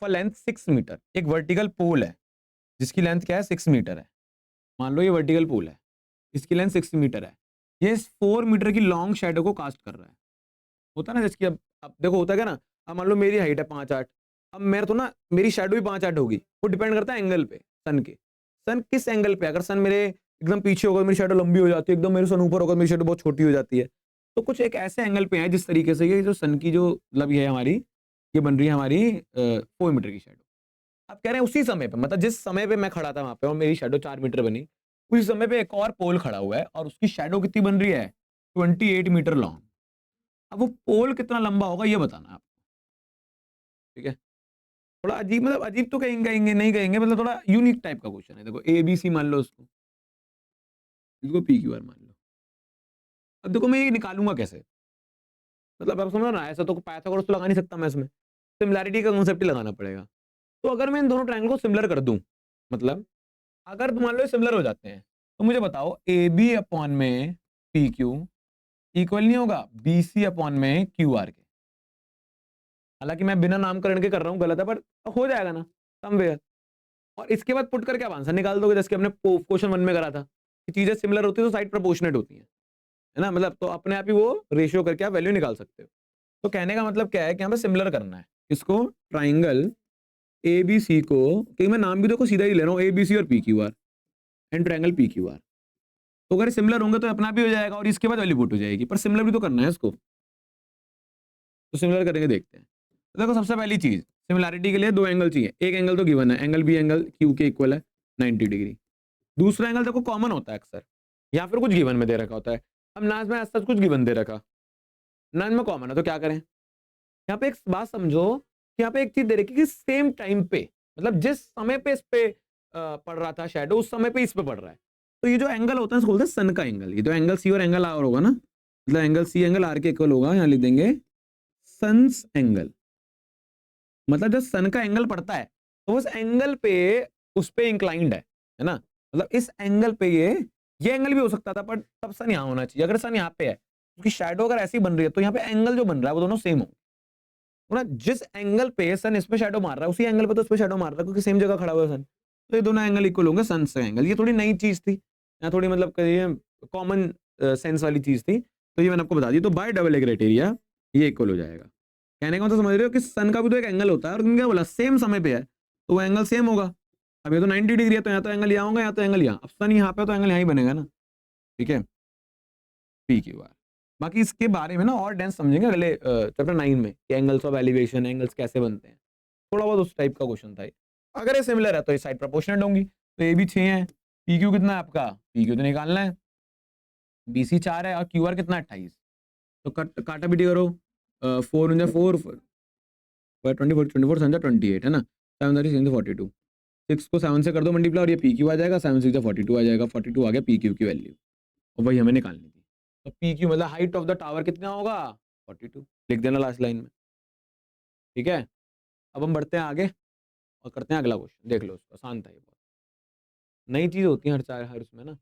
Length 6 metre, एक vertical पोल है जिसकी लेंथ क्या है 6 मीटर है, मान लो ये वर्टिकल पोल है, इसकी लेंथ 6 मीटर है, ये 4 मीटर की लॉन्ग शैडो को कास्ट कर रहा है। होता है ना जिसकी अब देखो होता है क्या ना, अब मान लो मेरी हाइट है 5'8", अब मेरे तो ना मेरी शैडो भी 5'8" होगी, वो डिपेंड करता है एंगल पे, सन के, सन किस एंगल पे, अगर सन मेरे एकदम पीछे होगा मेरी शैडो लंबी हो जाती है, एकदम मेरे सन ऊपर होगा मेरी शैडो बहुत छोटी हो जाती है। तो कुछ एक ऐसे एंगल पे है जिस तरीके से ये जो सन की जो मतलब ये है हमारी, ये बन रही है हमारी 4 मीटर की शैडो। आप कह रहे हैं उसी समय पे, मतलब जिस समय पे मैं खड़ा था वहां पे और मेरी शैडो 4 मीटर बनी, उसी समय पे एक और पोल खड़ा हुआ है और उसकी शैडो कितनी बन रही है 28 मीटर लॉन्ग। अब वो पोल कितना लंबा होगा ये बताना आप, ठीक है। थोड़ा अजीब, मतलब अजीब तो कहेंगे कहेंगे नहीं कहेंगे, मतलब थोड़ा यूनिक टाइप का क्वेश्चन है। देखो ए बी सी मान लो उसको, इसको पी क्यू आर मान लो। अब देखो मैं ये निकालूंगा कैसे, मतलब आप समझो ना, ऐसा तो पाइथागोरस तो लगा नहीं सकता मैं इसमें, सिमिलैरिटी का कॉन्सेप्ट ही लगाना पड़ेगा। तो अगर मैं इन दोनों ट्रायंगल को सिमिलर कर दूं, मतलब अगर मान लो सिमिलर हो जाते हैं, तो मुझे बताओ ए बी अपॉन में पी क्यू इक्वल नहीं होगा बी सी अपॉन में क्यू आर के। हालांकि मैं बिना नामकरण के कर रहा हूँ, गलत है, पर हो जाएगा ना समवेयर। और इसके बाद पुट करके आप आंसर निकाल दोगे, जैसे कि हमने क्वेश्चन 1 में करा था कि चीजें सिमिलर होती है तो साइड प्रोपोर्शनेट होती है ना, मतलब तो अपने आप ही वो रेशियो करके आप वैल्यू निकाल सकते हो। तो कहने का मतलब क्या है कि हमें सिमिलर करना है इसको, ट्राइंगल ए बी सी को, कि मैं नाम भी देखो सीधा ही ले रहा हूँ, ए बी सी और P Q R and triangle P Q R. तो अगर सिमिलर होंगे तो अपना भी हो जाएगा और इसके बाद वैल्यू पुट हो जाएगी, पर सिमिलर भी तो करना है इसको, तो सिमिलर करेंगे देखते हैं। तो देखो सबसे पहली चीज, सिमिलैरिटी के लिए दो एंगल चाहिए, एक एंगल तो गिवन है, एंगल बी एंगल क्यू के इक्वल है 90 डिग्री। दूसरा एंगल देखो कॉमन होता है अक्सर, या फिर कुछ गिवन में दे रखा होता है। अब ना में ऐसा कुछ गिवन दे रखा, ना में कॉमन है, तो क्या करें, यहाँ पे एक बात समझो कि यहाँ पे एक चीज दे रखी कि सेम टाइम पे, मतलब जिस समय पे इस पे पड़ रहा था शैडो उस समय पे इस पे पड़ रहा है। तो ये जो एंगल होता है इसको बोलते हैं सन का एंगल। ये तो एंगल सी और एंगल आर होगा ना, मतलब एंगल सी एंगल आर के इक्वल होगा, यहाँ लिख देंगे सन्स एंगल। मतलब जब सन का एंगल पड़ता है तो उस एंगल पे उस पे इंक्लाइंड है ना, मतलब इस एंगल पे ये एंगल भी हो सकता था, पर तब सन यहाँ होना चाहिए। अगर सन यहाँ पे है, क्योंकि शैडो अगर ऐसी बन रही है तो यहाँ पे एंगल जो बन रहा है वो दोनों सेम हो ना, जिस एंगल पे सन इस पे शैडो मार रहा है उसी एंगल पे तो उस पे शैडो मार रहा है, क्योंकि सेम जगह खड़ा हुआ है सन। तो ये दोनों एंगल इक्वल होंगे सन से एंगल। ये थोड़ी नई चीज थी, यहाँ थोड़ी मतलब कहिए कॉमन सेंस वाली चीज थी, तो ये मैंने आपको बता दी। तो बाय डबल ए क्राइटेरिया ये इक्वल हो जाएगा। कहने का मतलब समझ रहे हो कि सन का भी तो एक एंगल होता है और क्या बोला सेम समय पे है तो वो एंगल सेम होगा। अब ये तो 90 डिग्री है तो यहाँ तो एंगल यहाँ होगा, यहाँ तो एंगल यहाँ, अब सन यहाँ पे तो एंगल यहाँ ही बनेगा ना, ठीक है, पी क्यू आर। बाकी इसके बारे में ना और डेंस समझेंगे अगले चैप्टर 9 में कि एंगल्स ऑफ एलिवेशन, एंगल्स कैसे बनते हैं, थोड़ा बहुत उस टाइप का क्वेश्चन था ये। अगर ये सिमिलर है तो ये साइड प्रोपोर्शनेट होंगी, तो ये भी 6 है, पी क्यू कितना है आपका, पी क्यू तो निकालना है, बी सी 4 है और क्यू आर कितना 28। तो काटा पीटी करो, 4 × 4 24 24 समझा 28 है ना, 7 × 42, 6 को 7 से कर दो मल्टीप्लाई और ये पी क्यू आ जाएगा, 7 6 42 आ जाएगा, 42 आ गया पी क्यू की वैल्यू, और वही हमें निकालनी थी। तो पी क्यू मतलब हाइट ऑफ द टावर कितना होगा 42, लिख देना लास्ट लाइन में, ठीक है। अब हम बढ़ते हैं आगे और करते हैं अगला क्वेश्चन, देख लो उसको, आसान था ये बहुत, नई चीज होती है हर उसमें ना।